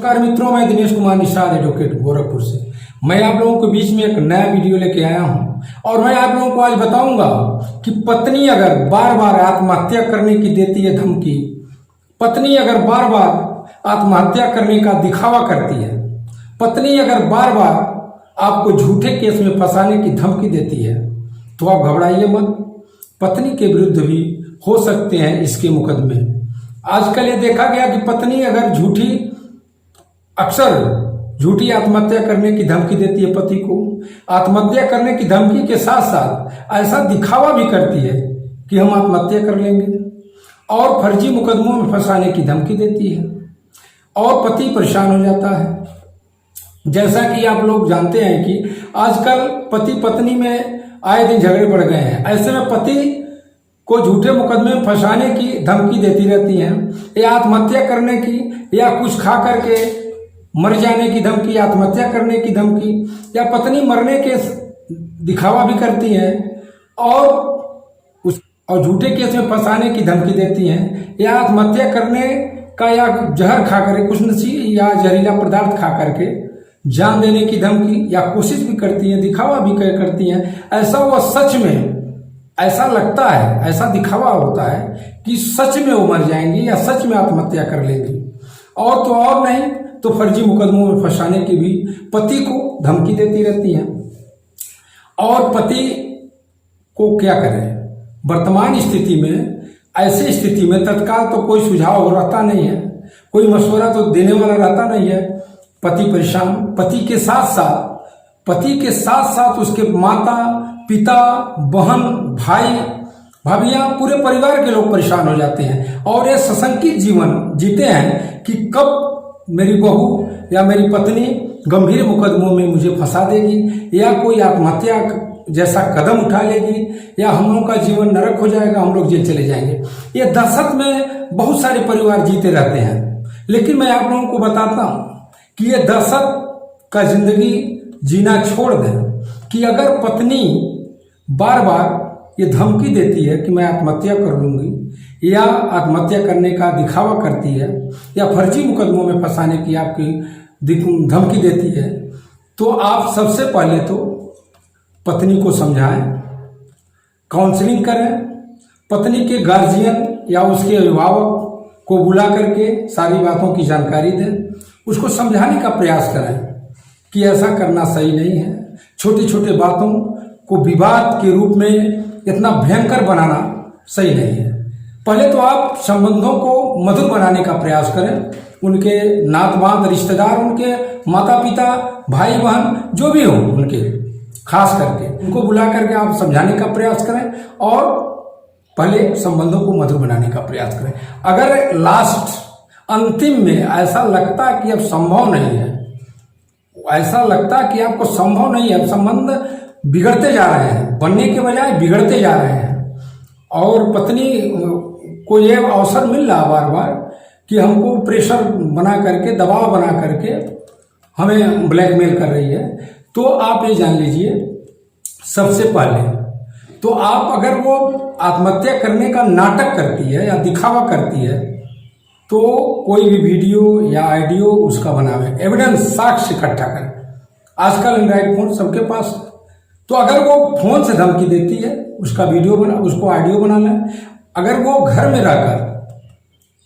नमस्कार मित्रों, मैं दिनेश कुमार निषाद एडवोकेट गोरखपुर से। मैं आप लोगों के बीच में एक नया वीडियो लेके आया हूं और मैं आप लोगों को आज बताऊंगा कि पत्नी अगर बार बार आत्महत्या करने की देती है धमकी, पत्नी अगर बार बार आत्महत्या करने का दिखावा करती है, पत्नी अगर बार बार आपको झूठे केस में फंसाने की धमकी देती है, तो आप घबराइए मत। पत्नी के विरुद्ध भी हो सकते हैं इसके मुकदमे। आजकल ये देखा गया कि पत्नी अगर अक्सर झूठी आत्महत्या करने की धमकी देती है पति को, आत्महत्या करने की धमकी के साथ साथ ऐसा दिखावा भी करती है कि हम आत्महत्या कर लेंगे और फर्जी मुकदमों में फंसाने की धमकी देती है और पति परेशान हो जाता है। जैसा कि आप लोग जानते हैं कि आजकल पति पत्नी में आए दिन झगड़े बढ़ गए हैं। ऐसे में पति को झूठे मुकदमे में फंसाने की धमकी देती रहती हैं, या आत्महत्या करने की, या कुछ खा करके मर जाने की धमकी, आत्महत्या करने की धमकी, या पत्नी मरने के दिखावा भी करती है और झूठे केस में फंसाने की धमकी देती हैं, या आत्महत्या करने का, या जहर खा करके, कुछ नशी या जहरीला पदार्थ खा करके जान देने की धमकी या कोशिश भी करती हैं, दिखावा भी करती हैं। ऐसा वो सच में ऐसा लगता है, ऐसा दिखावा होता है कि सच में वो मर जाएंगी या सच में आत्महत्या कर लेंगी, और तो और नहीं तो फर्जी मुकदमों में फंसाने की भी पति को धमकी देती रहती हैं। और पति को क्या करें? वर्तमान स्थिति में, ऐसी स्थिति में तत्काल तो कोई सुझाव रहता नहीं है, कोई मशवरा तो देने वाला रहता नहीं है। पति परेशान, पति के साथ साथ उसके माता पिता, बहन, भाई, भाभियां, पूरे परिवार के लोग परेशान हो जाते हैं और ये सशंकित जीवन जीते हैं कि कब मेरी बहू या मेरी पत्नी गंभीर मुकदमों में मुझे फंसा देगी, या कोई आत्महत्या जैसा कदम उठा लेगी, या हम लोग का जीवन नरक हो जाएगा, हम लोग जेल चले जाएंगे। ये दहशत में बहुत सारे परिवार जीते रहते हैं। लेकिन मैं आप लोगों को बताता हूं कि ये दहशत का जिंदगी जीना छोड़ दें कि अगर पत्नी बार बार ये धमकी देती है कि मैं आत्महत्या कर लूंगी, या आत्महत्या करने का दिखावा करती है, या फर्जी मुकदमों में फंसाने की आपकी धमकी देती है, तो आप सबसे पहले तो पत्नी को समझाएं, काउंसलिंग करें, पत्नी के गार्जियन या उसके अभिभावक को बुला करके सारी बातों की जानकारी दें, उसको समझाने का प्रयास करें कि ऐसा करना सही नहीं है। छोटी छोटी बातों को विवाद के रूप में इतना भयंकर बनाना सही नहीं है। पहले तो आप संबंधों को मधुर बनाने का प्रयास करें, उनके नात रिश्तेदार, उनके माता पिता, भाई बहन जो भी हो, उनके खास करके उनको बुला करके आप समझाने का प्रयास करें और पहले संबंधों को मधुर बनाने का प्रयास करें। अगर लास्ट अंतिम में ऐसा लगता कि अब संभव नहीं है, ऐसा लगता कि आपको संभव नहीं है, संबंध बिगड़ते जा रहे हैं, बनने के बजाय बिगड़ते जा रहे हैं, और पत्नी को ये अवसर मिल रहा बार बार कि हमको प्रेशर बना करके, दबाव बना करके हमें ब्लैकमेल कर रही है, तो आप ये जान लीजिए सबसे पहले तो आप अगर वो आत्महत्या करने का नाटक करती है या दिखावा करती है, तो कोई भी वीडियो या ऑडियो उसका बनावे, एविडेंस, साक्ष्य इकट्ठा करें। आजकल एंड्रॉइड फोन सबके पास, तो अगर वो फोन से धमकी देती है, उसका वीडियो उसको ऑडियो बना लें। अगर वो घर में रहकर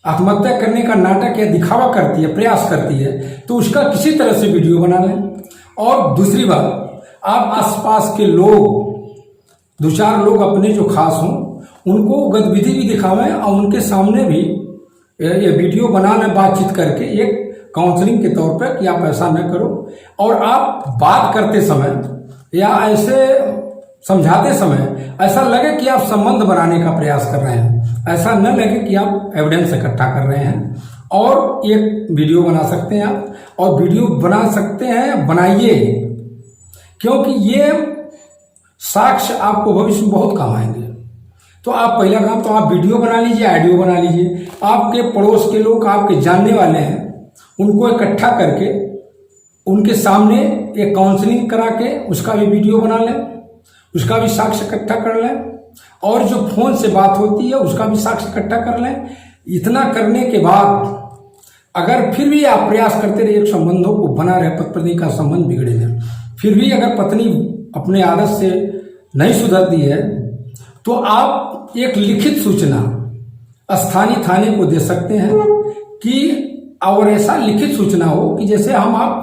आत्महत्या करने का नाटक या दिखावा करती है, प्रयास करती है, तो उसका किसी तरह से वीडियो बना लें। और दूसरी बात, आप आसपास के लोग, दो चार लोग अपने जो खास हों, उनको गतिविधि भी दिखावें और उनके सामने भी ये वीडियो बना लें, बातचीत करके, एक काउंसलिंग के तौर पर कि आप ऐसा न करो। और आप बात करते समय या ऐसे समझाते समय ऐसा लगे कि आप संबंध बनाने का प्रयास कर रहे हैं, ऐसा न लगे कि आप एविडेंस इकट्ठा कर रहे हैं। और एक वीडियो बना सकते हैं आप, और वीडियो बना सकते हैं, बनाइए, क्योंकि ये साक्ष्य आपको भविष्य में बहुत काम आएंगे। तो आप पहला काम तो आप वीडियो बना लीजिए, ऑडियो बना लीजिए। आपके पड़ोस के लोग, आपके जानने वाले हैं, उनको इकट्ठा करके उनके सामने एक काउंसलिंग करा के उसका भी वीडियो बना लें, उसका भी साक्ष्य इकट्ठा कर लें, और जो फोन से बात होती है उसका भी साक्ष्य इकट्ठा कर लें। इतना करने के बाद अगर फिर भी आप प्रयास करते रहिए एक संबंधों को बना रहे, पति पत्नी का संबंध बिगड़े ना, फिर भी अगर पत्नी अपने आदत से नहीं सुधरती है तो आप एक लिखित सूचना स्थानीय थाने को दे सकते हैं कि, और ऐसा लिखित सूचना हो कि जैसे हम आप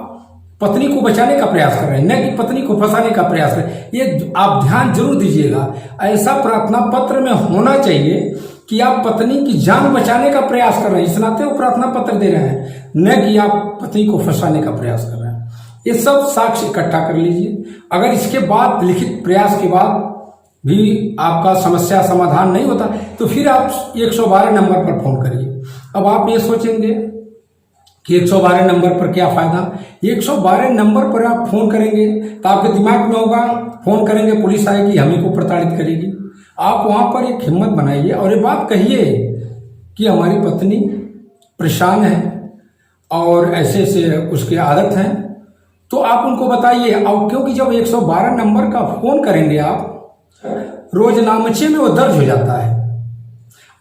पत्नी को बचाने का प्रयास कर रहे हैं, न कि पत्नी को फंसाने का प्रयास कर रहे हैं। ये आप ध्यान जरूर दीजिएगा। ऐसा प्रार्थना पत्र में होना चाहिए कि आप पत्नी की जान बचाने का प्रयास कर रहे हैं, इस नाते वो प्रार्थना पत्र दे रहे हैं, न कि आप पत्नी को फंसाने का प्रयास कर रहे हैं। ये सब साक्ष्य इकट्ठा कर लीजिए। अगर इसके बाद लिखित प्रयास के बाद भी आपका समस्या समाधान नहीं होता तो फिर आप 112 नंबर पर फोन करिए। अब आप ये सोचेंगे कि 112 नंबर पर क्या फायदा। 112 नंबर पर आप फोन करेंगे तो आपके दिमाग में होगा फोन करेंगे पुलिस आएगी, हम ही को प्रताड़ित करेगी। आप वहां पर एक हिम्मत बनाइए और ये बात कहिए कि हमारी पत्नी परेशान है और ऐसे ऐसे उसकी आदत है, तो आप उनको बताइए। और क्योंकि जब 112 नंबर का फोन करेंगे आप, रोजनामचे में वो दर्ज हो जाता है,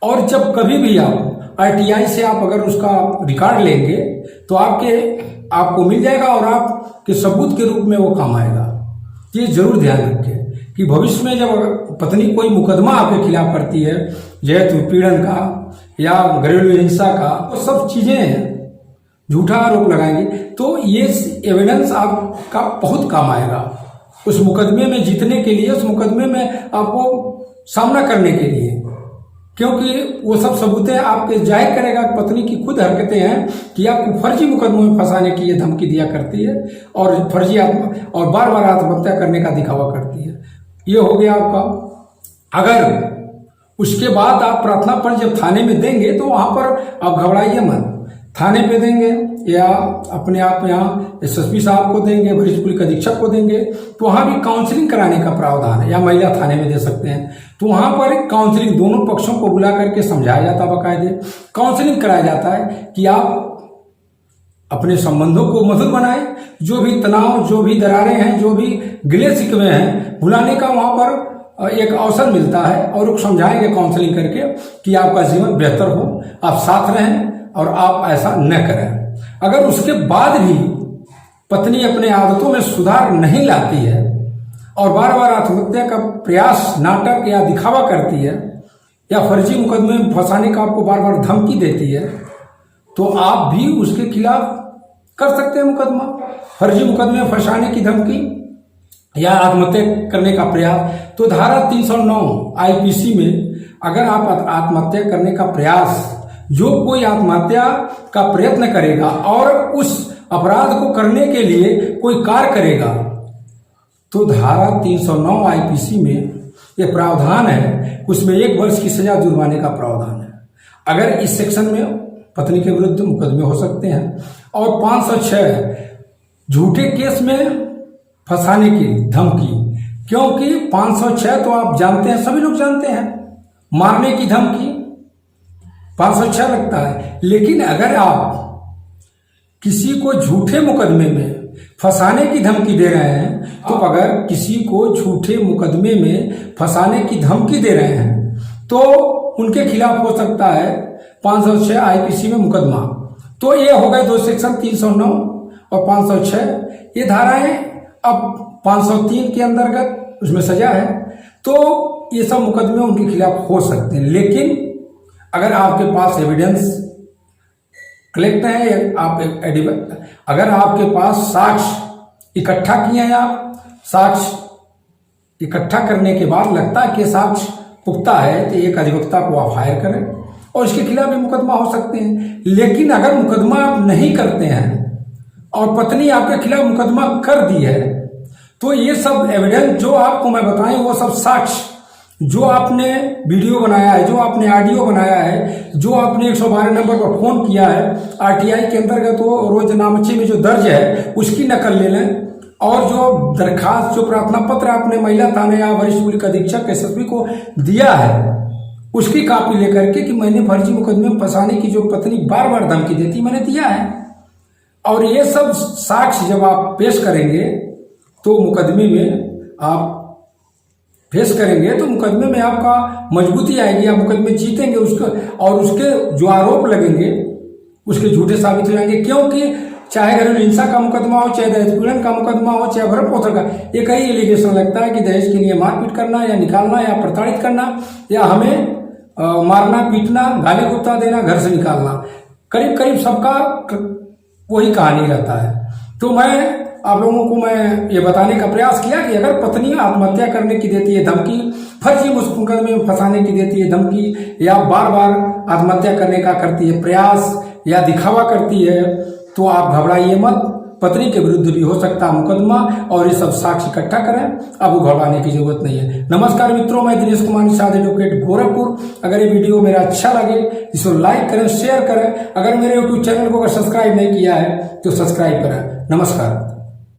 और जब कभी भी आप RTI से आप अगर उसका रिकॉर्ड लेंगे तो आपको मिल जाएगा और आपके सबूत के रूप में वो काम आएगा। ये जरूर ध्यान रखें कि भविष्य में जब पत्नी कोई मुकदमा आपके खिलाफ करती है, जैसे उत्पीड़न का या घरेलू हिंसा का, वो सब चीजें झूठा आरोप लगाएंगे तो ये एविडेंस आपका बहुत काम आएगा उस मुकदमे में जीतने के लिए, उस मुकदमे में आपको सामना करने के लिए, क्योंकि वो सब सबूतें आपके जाहिर करेगा कि पत्नी की खुद हरकतें हैं कि आपको फर्जी मुकदमों में फंसाने की ये धमकी दिया करती है और फर्जी और बार बार आत्महत्या करने का दिखावा करती है। ये हो गया आपका। अगर उसके बाद आप प्रार्थना पत्र जब थाने में देंगे तो वहां पर आप घबराइए मत, थाने पे देंगे या अपने आप यहाँ SSP साहब को देंगे, वरिष्ठ पुलिस अधीक्षक को देंगे, तो वहाँ भी काउंसलिंग कराने का प्रावधान है, या महिला थाने में दे सकते हैं। तो वहाँ पर काउंसलिंग दोनों पक्षों को बुला करके समझाया जाता है, बाकायदे काउंसलिंग कराया जाता है कि आप अपने संबंधों को मधुर बनाएं, जो भी तनाव, जो भी दरारें हैं, जो भी गिले शिकवे हैं, भुलाने का वहाँ पर एक अवसर मिलता है और समझाएंगे काउंसलिंग करके कि आपका जीवन बेहतर हो, आप साथ रहें और आप ऐसा न करें। अगर उसके बाद भी पत्नी अपने आदतों में सुधार नहीं लाती है और बार बार आत्महत्या का प्रयास, नाटक या दिखावा करती है या फर्जी मुकदमे में फंसाने का आपको बार बार धमकी देती है, तो आप भी उसके खिलाफ कर सकते हैं मुकदमा। फर्जी मुकदमे में फंसाने की धमकी या आत्महत्या करने का प्रयास, तो धारा 309 IPC में अगर आप आत्महत्या करने का प्रयास, जो कोई आत्महत्या का प्रयत्न करेगा और उस अपराध को करने के लिए कोई कार्य करेगा, तो धारा 309 IPC में यह प्रावधान है, उसमें 1 वर्ष की सजा, जुर्माने का प्रावधान है। अगर इस सेक्शन में पत्नी के विरुद्ध मुकदमे हो सकते हैं। और 506 झूठे केस में फंसाने की धमकी, क्योंकि 506 तो आप जानते हैं, सभी लोग जानते हैं, मारने की धमकी 506 लगता है। लेकिन अगर आप किसी को झूठे मुकदमे में फंसाने की धमकी दे रहे हैं, तो अगर किसी को झूठे मुकदमे में फंसाने की धमकी दे रहे हैं तो उनके खिलाफ हो सकता है 506 IPC में मुकदमा। तो ये हो गए 2 सेक्शन, 309 और 506 ये धाराएं। अब 503 के अंतर्गत उसमें सजा है, तो ये सब मुकदमे उनके खिलाफ हो सकते हैं। लेकिन अगर आपके पास एविडेंस कलेक्ट है, अगर आपके पास साक्ष्य इकट्ठा किए हैं, आप साक्ष्य इकट्ठा करने के बाद लगता है कि साक्ष्य पुख्ता है, तो एक अधिवक्ता को आप हायर करें और इसके खिलाफ भी मुकदमा हो सकते हैं। लेकिन अगर मुकदमा आप नहीं करते हैं और पत्नी आपके खिलाफ मुकदमा कर दी है, तो ये सब एविडेंस जो आपको मैं बताएं, वो सब साक्ष्य जो आपने वीडियो बनाया है, जो आपने ऑडियो बनाया है, जो आपने 112 नंबर पर फोन किया है, RTI के अंतर्गत वो रोजनामचे में जो दर्ज है उसकी नकल ले लें, और जो दरखास्त, जो प्रार्थना पत्र आपने महिला थाने या वरिष्ठ पुलिस अधीक्षक SSP को दिया है उसकी कॉपी लेकर के कि मैंने फर्जी मुकदमे में फंसाने की जो पत्नी बार बार धमकी देती, मैंने दिया है। और ये सब साक्ष्य जब आप पेश करेंगे तो मुकदमे में आप पेश करेंगे तो मुकदमे में आपका मजबूती आएगी, आप मुकदमे जीतेंगे उसको, और उसके जो आरोप लगेंगे उसके झूठे साबित हो जाएंगे, क्योंकि चाहे घरेलू हिंसा का मुकदमा हो, चाहे दहेज पीड़न का मुकदमा हो, चाहे भरण पोषण का, एक ही एलिगेशन लगता है कि दहेज के लिए मारपीट करना या निकालना या प्रताड़ित करना या हमें मारना पीटना, गाली गुप्ता देना, घर से निकालना, करीब करीब सबका वही कहानी रहता है। तो मैं आप लोगों को मैं ये बताने का प्रयास किया कि अगर पत्नी आत्महत्या करने की देती है धमकी, फर्जी मुकदमे में फंसाने की देती है धमकी, या बार बार आत्महत्या करने का करती है प्रयास या दिखावा करती है, तो आप घबराइए मत। पत्नी के विरुद्ध भी हो सकता है मुकदमा, और ये सब साक्ष्य इकट्ठा करें, अब घबराने की जरूरत नहीं है। नमस्कार मित्रों, मैं दिनेश कुमार निषाद, एडवोकेट गोरखपुर। अगर ये वीडियो मेरा अच्छा लगे इसको लाइक करें, शेयर करें। अगर मेरे यूट्यूब चैनल को अगर सब्सक्राइब नहीं किया है तो सब्सक्राइब करें। नमस्कार।